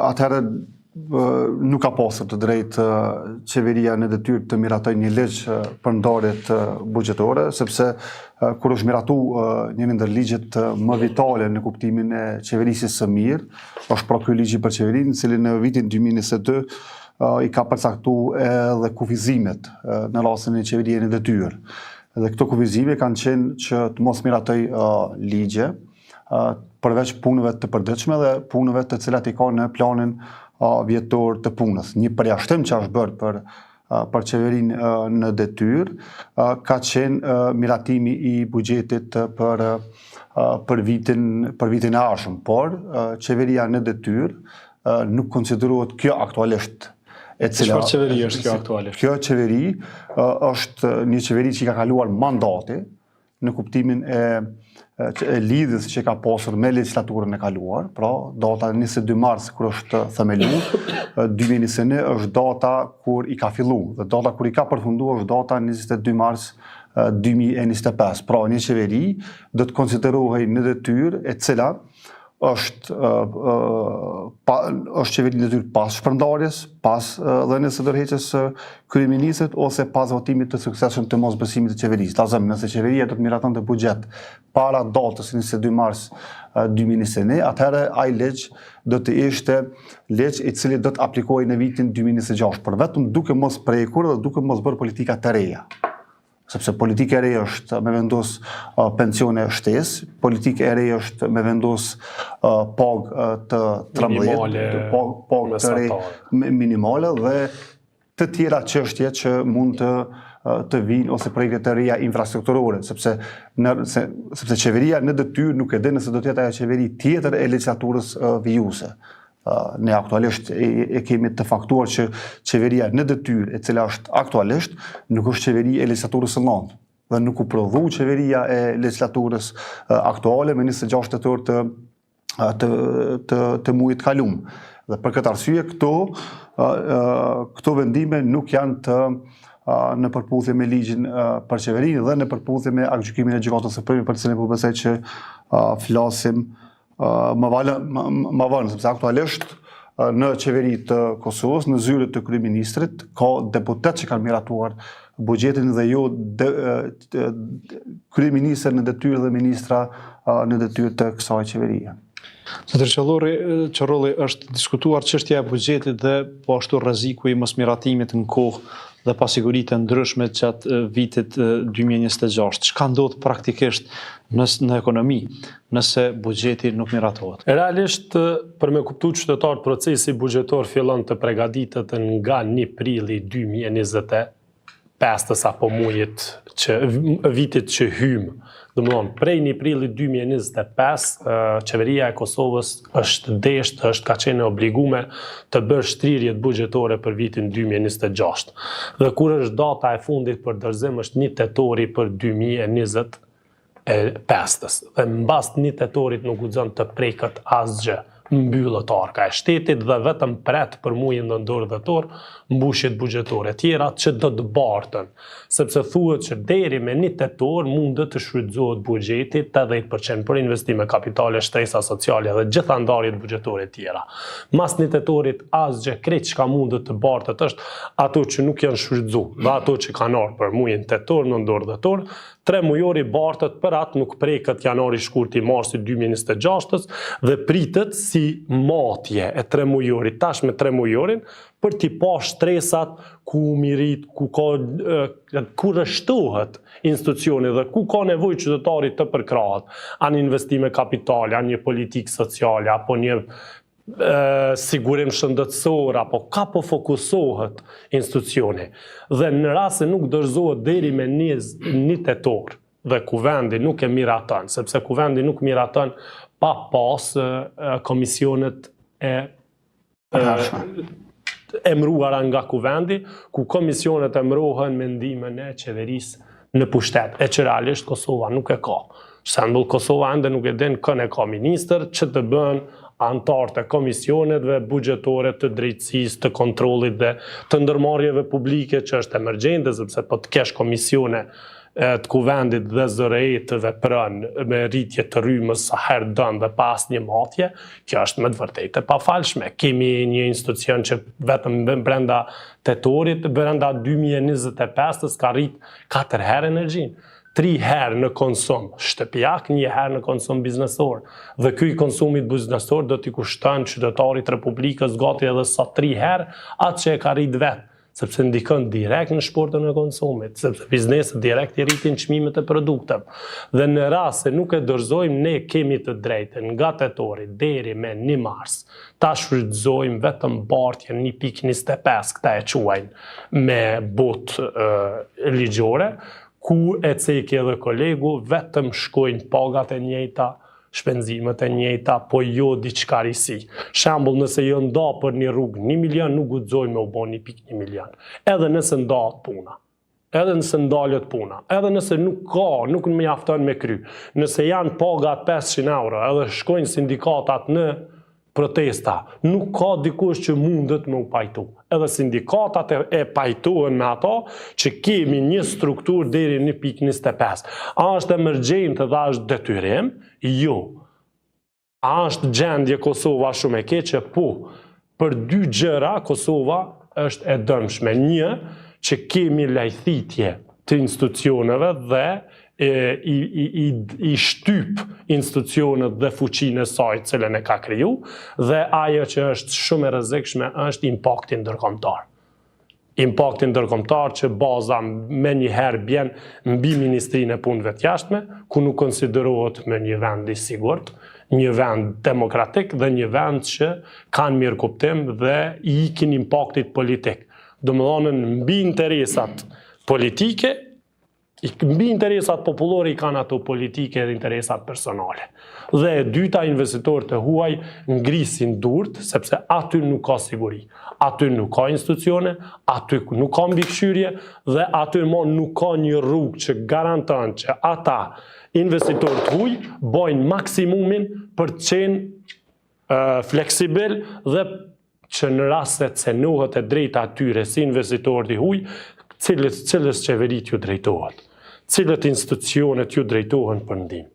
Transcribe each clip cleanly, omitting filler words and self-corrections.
atëherë nuk ka pasur të drejtë qeveria në detyrë të miratojë një ligj për ndarjet buxhetore, sepse kur është miratu një ndër ligjet më vitale në kuptimin e qeverisjes së mirë, është pra ky ligj për qeverinë, i cili në vitin 2022 i ka përcaktuar edhe kufizimet në rastin e qeverisë në detyrë. Dhe këto kufizime kanë qenë që të mos miratoj ligje, përveç punëve të përditshme dhe punëve të cilat i ka në planin vjetor të punës. Një përjashtim që është bërë për qeverinë në detyrë ka qenë miratimi i buxhetit për vitin e ardhshëm, por qeveria në detyrë nuk konsiderohet kjo aktualisht. Çfarë qeveri është kjo aktualisht? Kjo qeveri është një qeveri që ka kaluar mandati në kuptimin e lidhjes që ka pasur me legjislaturën e kaluar, pra data 22 mars kur është themeluar, 2021 është data kur i ka filluar, dhe data kur i ka përfunduar është data 22 mars 2025. Pra një qeveri do të konsiderohej në detyrë e cila është qeveri në detyrë pas shpërndarjes, pas dhënies së dorëheqjes së kryeministrit ose pas votimit të suksesshëm të mosbesimit të qeverisë. Lazëm, nëse qeveria do të miratonte buxhet para datës 22 mars 2021, atëherë ai ligj do të ishte ligj i cili do të aplikohej në vitin 2026, por vetëm duke mos prekur dhe duke mos bërë politika të reja. Sepse politika e re është me vendos pensione shtesë, politika e re është me vendos pagë të 13, pagë të re minimale dhe të tjera çështje që mund të vinë ose projekte të reja infrastrukturore, sepse qeveria në detyrë nuk e din nëse do të jetë ajo qeveri tjetër e legjislaturës vijuese. Ne aktualisht e kemi të faktuar që qeveria në detyrë e cila është aktualisht nuk është qeveri e legjislaturës së nëntë dhe nuk u prodhu qeveria e legjislaturës aktuale me 26 tetor të muajit kalum. Dhe për këtë arsye këto vendime nuk janë në përputhje me ligjin për qeverinë dhe në përputhje me aktgjykimin e Gjykatës së Premte për të cilin po besoj që flasim më vonë, sepse aktualisht në qeveri të Kosovës, në zyrët të kryeministrit, ka deputet që kanë miratuar buxhetin dhe jo kryeministër në detyrë dhe ministra në detyrë të kësaj qeverie. Zotër Qorrolli, është diskutuar çështja e buxhetit dhe po ashtu rreziku i mosmiratimit në kohë dhe pasiguritë e ndryshme gjatë vitit 2026. Çka ndodh praktikisht në ekonomi nëse buxheti nuk miratohet? Realisht, për me kuptu qytetarët, procesi buxhetor fillon të përgatitet nga 1 prilli 2025 apo vitit që hymë. Domthon, prej 1 prilli 2025, qeveria e Kosovës është ka qenë obligume të bërë shtrirjet buxhetore për vitin 2026. Dhe kur është data e fundit për dorëzim është 1 tetori për 2025. Dhe mbas 1 tetorit nuk guxon të preket asgjë. Mbyllët arka e shtetit dhe vetëm pret për muajin nëntor dhjetor mbushjet buxhetore tjera që do të bartën, sepse thuhet që deri me 1 tetor mund të shfrytëzohet buxheti 80% për investime kapitale, shtresa sociale dhe gjitha ndarjet buxhetore tjera. Mas 1 tetorit asgjë, krejt çka mund të bartët është ato që nuk janë shfrytëzuar, dhe ato që kanë ardhur për muajin tetor, nëntor dhjetor, 3 mujori bartët për atë nuk preket janari, shkurti, marsi 2026 dhe pritet si matje e 3 mujorit, tash me 3 mujorin, për t'i pa shtresat ku mirit, ku rështohet institucioni dhe ku ka nevojë qytetarit të përkrahet, anë investime kapitale, anë një politikë sociale, apo një sigurim shëndetësor, apo ka po fokusohet institucioni. Dhe në rast se nuk dorëzohet deri me 1 tetor dhe kuvendi nuk e miraton, sepse kuvendi nuk miraton pa pas komisionet emëruara nga kuvendi, ku komisionet emërohen me ndimin e qeverisë në pushtet, e që realisht Kosova nuk e ka. Shembull, Kosova ende nuk e din kën e ka ministër që të bën antarët e komisionetve buxhetore të drejtësisë, të kontrollit dhe të ndërmarrjeve publike që është emergjente, sepse po të kesh komisione të kuvendit dhe zërejt të veprën me rritje të rrymës sa herë dënë dhe pas një matje, kjo është me të vërtetë e pafalshme. Kemi një institucion që vetëm brenda tetorit, brenda 2025 ka rrit 4 herë energjinë. 3 herë në konsum shtëpiak, 1 herë në konsum biznesor. Dhe ky konsumit biznesor do t'i kushton qytetarit Republikës gati edhe sa 3 herë atë që e ka rrit vetë, sepse ndikon direkt në shportën e konsumit, sepse bizneset direkt i rritin çmimet e produkteve. Dhe në rast se nuk e dorëzojmë, ne kemi të drejtën nga tetori deri me 1 mars, ta shfrytëzojmë vetëm bartjen 1.25, këta e quajnë me botë ligjore, ku e ceki edhe kolegu, vetëm shkojnë pagat e njëjta, shpenzimet e njëjta, po jo diçkarisi. Shembull, nëse jo nda për një rrugë 1 milion, nuk guxojmë me u bë 1.1 milion. Edhe nëse ndahet puna, edhe nëse ndalet puna, edhe nëse nuk mjafton me kry, nëse janë pagat 500 euro, edhe shkojnë sindikatat në protesta, nuk ka dikush që mundet me u pajtu. Edhe sindikatat e pajtohen me ato që kemi një strukturë deri në 1.25. A është emergjente dhe a është detyrim? Jo. A është gjendje Kosova shumë e keqe? Po. Për 2 gjëra Kosova është e dëmshme. Një, që kemi lajthitje të institucioneve dhe i shtyp institucionet dhe fuqinë e saj cilën e ka kriju, dhe ajo që është shumë e rrezikshme është impakti ndërkombëtar. Impakti ndërkombëtar që baza me njëherë bjen mbi Ministrinë e Punëve të Jashtme, ku nuk konsiderohet me një vend i sigurt, një vend demokratik dhe një vend që kanë mirëkuptim dhe i ikin impaktit politik. Domethënë mbi interesat politike, mbi interesat popullore i kanë ato politike dhe interesat personale. Dhe e dyta, investitorët e huaj ngrisin durt, sepse aty nuk ka siguri, aty nuk ka institucione, aty nuk ka mbikëqyrje dhe aty nuk ka një rrugë që garanton që ata investitorët huaj bojnë maksimumin për të qenë fleksibil dhe që në rastet se nuhet e drejta atyre si investitorët i huaj, cilës qeverit ju drejtohet, cilët institucionet ju drejtohen për ndihmë.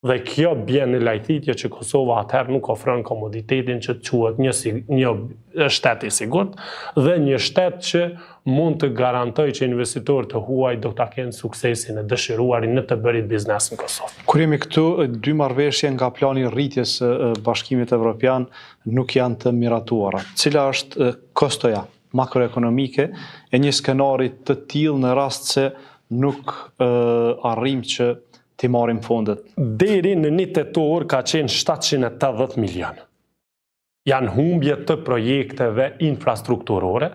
Dhe kjo bjen në lajthitje që Kosova atëherë nuk ofron komoditetin që quhet një shtet i sigurt dhe një shtet që mund të garantoj që investitorët të huaj do ta kenë suksesin e dëshiruarin në të bërit biznes në Kosovë. Kur jemi këtu, 2 marrëveshje nga plani rritjes së Bashkimit Evropian nuk janë të miratuara. Cila është kostoja makroekonomike e një skenari të tillë në rast se nuk arrim që t'i marrim fondet? Deri në 1 tetor ka qenë 780 milion. Janë humbje të projekteve infrastrukturore,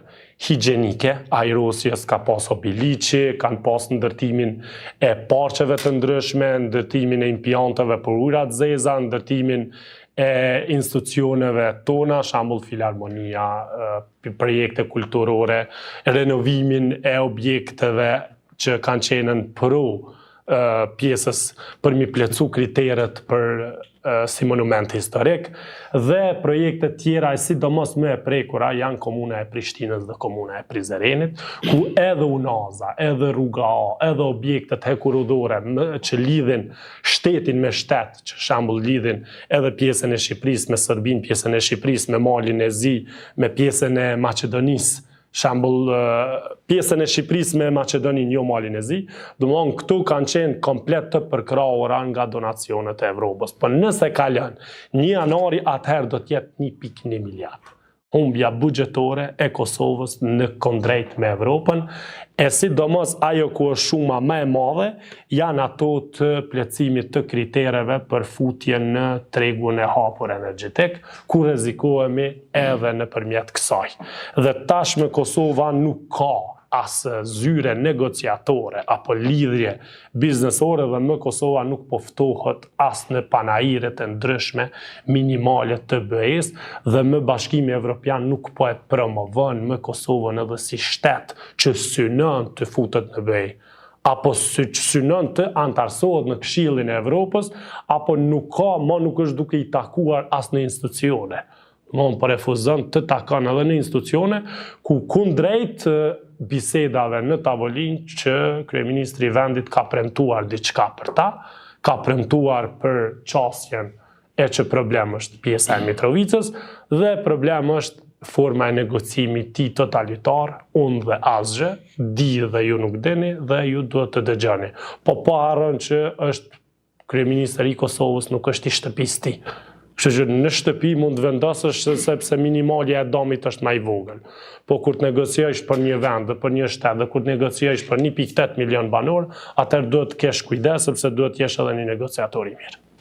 higjienike, Aerosjes ka pas Obiliqi, kanë pas ndërtimin e parqeve të ndryshme, ndërtimin e impianteve për ujëra të zeza, ndërtimin e institucioneve tona, shembull Filharmonia, projekte kulturore, renovimin e objekteve që kanë qenë në pro pjesës për mi plecu kriteret për si monument historik dhe projekte tjera e sidomos më e prekura janë komuna e Prishtinës dhe komuna e Prizrenit, ku edhe Unaza, edhe rruga A, edhe objektet hekurodore që lidhin shtetin me shtet, që shembull lidhin edhe pjesën e Shqipërisë me Serbinë, pjesën e Shqipërisë me Malin e Zi, me pjesën e Maqedonisë, shembull pjesën e Shqipërisë me Maqedoninë, jo Malin e Zi, domthon këtu kanë qenë komplet të përkrahura nga donacionet e Evropës. Po nëse kalon 1 janari, atëherë do të jetë 1.1 miliard. Humbja buxhetore e Kosovës në kundrejt me Evropën, e sidomos ajo ku është shuma më e madhe, janë ato të plotësimit të kritereve për futje në tregun e hapur energjetik, ku rrezikohemi edhe nëpërmjet kësaj. Dhe tashmë Kosova nuk ka as zyre negociatore apo lidhje biznesore dhe më Kosova nuk poftohet as në panaire të ndryshme minimale të BE-s dhe më Bashkimi Evropian nuk po e promovon më Kosovën edhe si shtet që synon të futet në BE, apo synon të antarësohet në Këshillin e Evropës, apo nuk është duke i takuar as në institucione. Mon po refuzon të takon edhe në institucione ku kundrejt bisedave në tavolinë që kryeministri i vendit ka premtuar diçka për ta, ka premtuar për qasjen e që problem është pjesa e Mitrovicës dhe problem është forma e negocimit ti totalitar, unë dhe asgjë, di dhe ju nuk dini dhe ju duhet të dëgjoni. Po harron që është kryeministri i Kosovës nuk është i shtëpisë ti. Kështu që në shtëpi mund të vendosësh sepse minimalja e domit është më i vogël. Po kur të negociojsh për një vend dhe për një shtet dhe kur të negociojsh për 1.8 milion banor, atëherë duhet të kesh kujdes sepse duhet të jesh edhe një negociator i mirë.